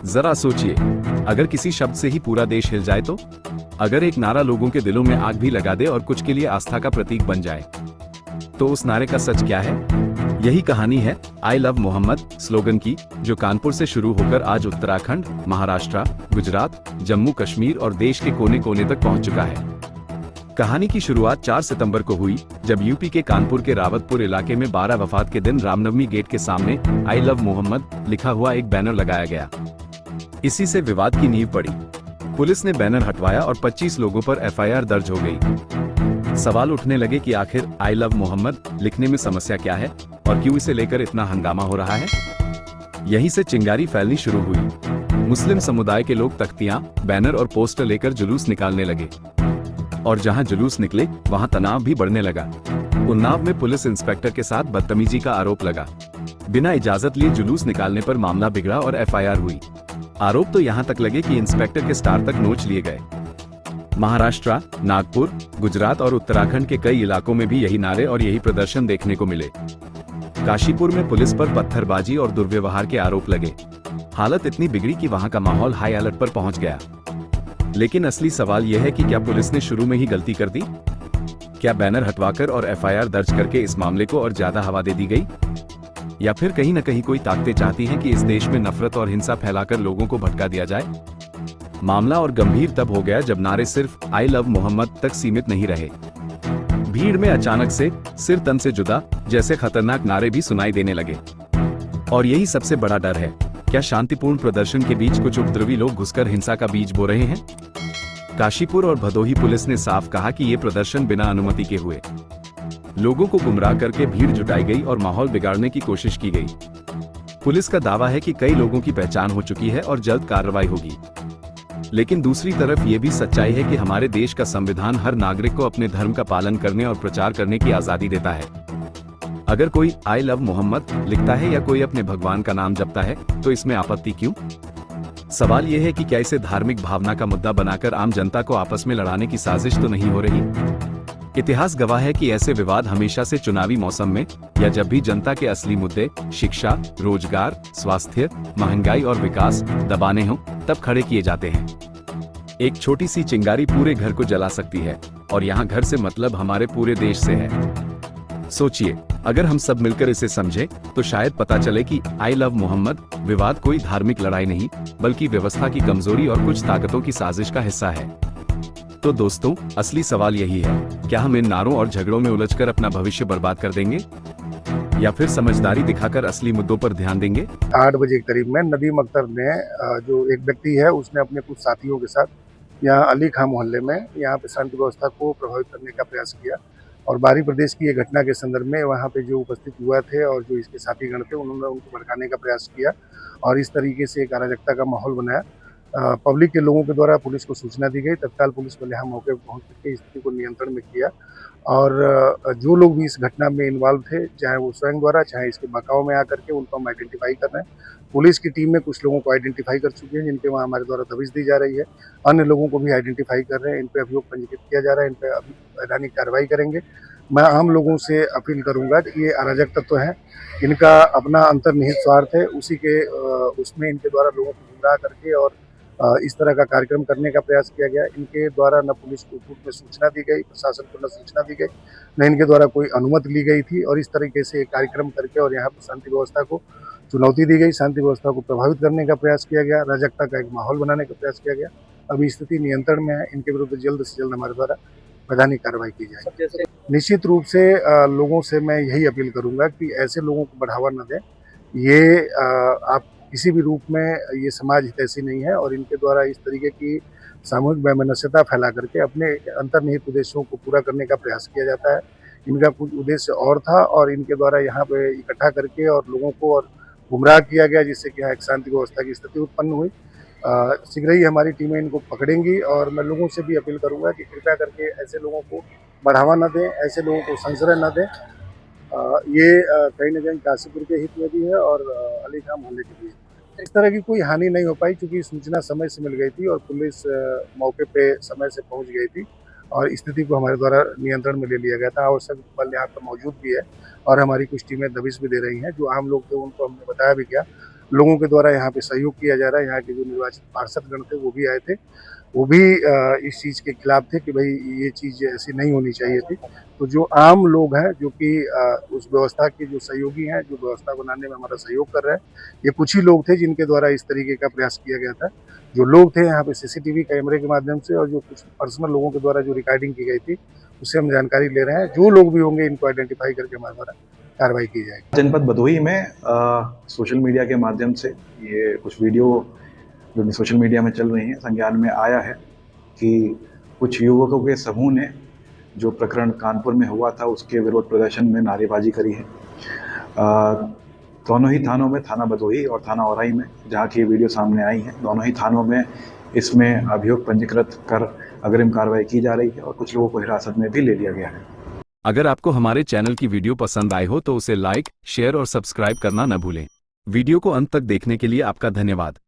जरा सोचिए, अगर किसी शब्द से ही पूरा देश हिल जाए तो? अगर एक नारा लोगों के दिलों में आग भी लगा दे और कुछ के लिए आस्था का प्रतीक बन जाए, तो उस नारे का सच क्या है? यही कहानी है आई लव मोहम्मद स्लोगन की, जो कानपुर से शुरू होकर आज उत्तराखंड, महाराष्ट्र, गुजरात, जम्मू कश्मीर और देश के कोने कोने तक पहुंच चुका है। कहानी की शुरुआत 4 सितंबर को हुई, जब यूपी के कानपुर के रावतपुर इलाके में 12 वफात के दिन रामनवमी गेट के सामने आई लव मोहम्मद लिखा हुआ एक बैनर लगाया गया। इसी से विवाद की नींव पड़ी। पुलिस ने बैनर हटवाया और 25 लोगों पर एफआईआर दर्ज हो गई। सवाल उठने लगे कि आखिर आई लव मोहम्मद लिखने में समस्या क्या है और क्यों इसे लेकर इतना हंगामा हो रहा है। यहीं से चिंगारी फैलनी शुरू हुई। मुस्लिम समुदाय के लोग तख्तियां, बैनर और पोस्टर लेकर जुलूस निकालने लगे, और जहां जुलूस निकले वहां तनाव भी बढ़ने लगा। उन्नाव में पुलिस इंस्पेक्टर के साथ बदतमीजी का आरोप लगा। बिना इजाजत लिए जुलूस निकालने पर मामला बिगड़ा और एफआईआर हुई। आरोप तो यहां तक लगे कि इंस्पेक्टर के स्टार तक नोच लिए गए। महाराष्ट्र, नागपुर, गुजरात और उत्तराखंड के कई इलाकों में भी यही नारे और यही प्रदर्शन देखने को मिले। काशीपुर में पुलिस पर पत्थरबाजी और दुर्व्यवहार के आरोप लगे। हालत इतनी बिगड़ी कि वहां का माहौल हाई अलर्ट पर पहुंच गया। लेकिन असली सवाल यह है कि क्या पुलिस ने शुरू में ही गलती कर दी? क्या बैनर हटवाकर और एफआईआर दर्ज करके इस मामले को और ज्यादा हवा दे दी गई? या फिर कहीं न कहीं कोई ताकतें चाहती हैं कि इस देश में नफरत और हिंसा फैलाकर लोगों को भटका दिया जाए? मामला और गंभीर तब हो गया जब नारे सिर्फ आई लव मोहम्मद तक सीमित नहीं रहे। भीड़ में अचानक से सिर तन से जुदा जैसे खतरनाक नारे भी सुनाई देने लगे। और यही सबसे बड़ा डर है, क्या शांतिपूर्ण प्रदर्शन के बीच कुछ उपद्रवी लोग घुसकर हिंसा का बीज बो रहे हैं? काशीपुर और भदोही पुलिस ने साफ कहा कि ये प्रदर्शन बिना अनुमति के हुए। लोगों को गुमराह करके भीड़ जुटाई गई और माहौल बिगाड़ने की कोशिश की गई। पुलिस का दावा है कि कई लोगों की पहचान हो चुकी है और जल्द कार्रवाई होगी। लेकिन दूसरी तरफ ये भी सच्चाई है कि हमारे देश का संविधान हर नागरिक को अपने धर्म का पालन करने और प्रचार करने की आजादी देता है। अगर कोई आई लव मोहम्मद लिखता है या कोई अपने भगवान का नाम जपता है, तो इसमें आपत्ति क्यों? सवाल यह है कि क्या इसे धार्मिक भावना का मुद्दा बनाकर आम जनता को आपस में लड़ाने की साजिश तो नहीं हो रही? इतिहास गवाह है कि ऐसे विवाद हमेशा से चुनावी मौसम में या जब भी जनता के असली मुद्दे शिक्षा, रोजगार, स्वास्थ्य, महंगाई और विकास दबाने हों, तब खड़े किए जाते हैं। एक छोटी सी चिंगारी पूरे घर को जला सकती है, और यहाँ घर से मतलब हमारे पूरे देश से है। सोचिए, अगर हम सब मिलकर इसे समझें, तो शायद पता चले कि आई लव मोहम्मद विवाद कोई धार्मिक लड़ाई नहीं, बल्कि व्यवस्था की कमजोरी और कुछ ताकतों की साजिश का हिस्सा है। तो दोस्तों, असली सवाल यही है, क्या हम इन नारों और झगड़ों में उलझकर अपना भविष्य बर्बाद कर देंगे, या फिर समझदारी दिखाकर असली मुद्दों पर ध्यान देंगे? 8 बजे के करीब में नदीम अख्तर ने, जो एक व्यक्ति है, उसने अपने कुछ साथियों के साथ यहाँ अली खां मोहल्ले में यहाँ पे शांति व्यवस्था को प्रभावित करने का प्रयास किया। और बाहरी प्रदेश की ये घटना के संदर्भ में वहाँ पे जो उपस्थित हुआ थे और जो इसके साथीगण थे, उन्होंने उनको भड़काने का प्रयास किया और इस तरीके से एक अराजकता का माहौल बनाया। पब्लिक के लोगों के द्वारा पुलिस को सूचना दी गई। तत्काल पुलिस बल यहाँ मौके पर पहुँच करके स्थिति को नियंत्रण में किया। और जो लोग भी इस घटना में इन्वॉल्व थे, चाहे वो स्वयं द्वारा, चाहे इसके बकाव में आकर के, उनको हम आइडेंटिफाई कर रहे हैं। पुलिस की टीम में कुछ लोगों को आइडेंटिफाई कर चुके हैं, जिनके वहाँ हमारे द्वारा दबिश दी जा रही है। अन्य लोगों को भी आइडेंटिफाई कर रहे हैं, इन पर अभियोग पंजीकृत किया जा रहा है, इन पर अभी वैधानिक कार्रवाई करेंगे। मैं आम लोगों से अपील करूंगा कि ये अराजक तत्व हैं, इनका अपना अंतर्निहित स्वार्थ है, उसी के उसमें इनके द्वारा लोगों को गुमराह करके और इस तरह का कार्यक्रम करने का प्रयास किया गया। इनके द्वारा न पुलिस को पूर्व में सूचना दी गई, प्रशासन को न सूचना दी गई, न इनके द्वारा कोई अनुमति ली गई थी, और इस तरीके से एक कार्यक्रम करके और यहाँ पर शांति व्यवस्था को चुनौती दी गई, शांति व्यवस्था को प्रभावित करने का प्रयास किया गया, अराजकता का एक माहौल बनाने का प्रयास किया गया। अभी स्थिति नियंत्रण में है। इनके विरुद्ध जल्द से जल्द हमारे द्वारा वैधानिक कार्रवाई की जाए। निश्चित रूप से लोगों से मैं यही अपील करूंगा कि ऐसे लोगों को बढ़ावा न दें। ये आप किसी भी रूप में, ये समाज हितैषी नहीं है, और इनके द्वारा इस तरीके की सामूहिक वैमनस्यता फैला करके अपने अंतर्निहित उद्देश्यों को पूरा करने का प्रयास किया जाता है। इनका कुछ उद्देश्य और था, और इनके द्वारा यहाँ पे इकट्ठा करके और लोगों को और गुमराह किया गया, जिससे कि यहाँ एक शांति व्यवस्था की स्थिति उत्पन्न हुई। शीघ्र ही हमारी टीमें इनको पकड़ेंगी, और मैं लोगों से भी अपील करूंगा कि कृपया करके ऐसे लोगों को बढ़ावा न दें, ऐसे लोगों को संश्रय न दें। ये कहीं न कहीं काशीपुर के हित में भी है और अली खां मोहल्ले के भी है। इस तरह की कोई हानि नहीं हो पाई, क्योंकि सूचना समय से मिल गई थी और पुलिस मौके पे समय से पहुंच गई थी, और स्थिति को हमारे द्वारा नियंत्रण में ले लिया गया था। आवश्यक बल यहाँ पर मौजूद भी है, और हमारी कुछ टीमें दबिश भी दे रही हैं। जो आम लोग थे उनको हमने बताया भी किया, लोगों के द्वारा यहाँ पे सहयोग किया जा रहा है। यहाँ के जो निर्वाचित पार्षदगण थे वो भी आए थे, वो भी इस चीज़ के खिलाफ थे कि भाई ये चीज़ ऐसी नहीं होनी चाहिए थी। तो जो आम लोग हैं जो कि उस व्यवस्था के जो सहयोगी हैं, जो व्यवस्था बनाने में हमारा सहयोग कर रहे हैं, ये कुछ ही लोग थे जिनके द्वारा इस तरीके का प्रयास किया गया था। जो लोग थे यहाँ पे सीसीटीवी कैमरे के माध्यम से और जो कुछ पर्सनल लोगों के द्वारा जो रिकॉर्डिंग की गई थी, उससे हम जानकारी ले रहे हैं। जो लोग भी होंगे इनको आइडेंटिफाई करके हमारे द्वारा कार्रवाई की जाएगी। जनपद भदोही में सोशल मीडिया के माध्यम से ये कुछ वीडियो जो सोशल मीडिया में चल रही हैं, संज्ञान में आया है कि कुछ युवकों के समूह ने जो प्रकरण कानपुर में हुआ था उसके विरोध प्रदर्शन में नारेबाजी करी है। दोनों ही थानों में, थाना भदोही और थाना औराई में जहाँ की ये वीडियो सामने आई है, दोनों ही थानों में इसमें अभियोग पंजीकृत कर अग्रिम कार्रवाई की जा रही है और कुछ लोगों को हिरासत में भी ले लिया गया है। अगर आपको हमारे चैनल की वीडियो पसंद आई हो तो उसे लाइक, शेयर और सब्सक्राइब करना न भूलें। वीडियो को अंत तक देखने के लिए आपका धन्यवाद।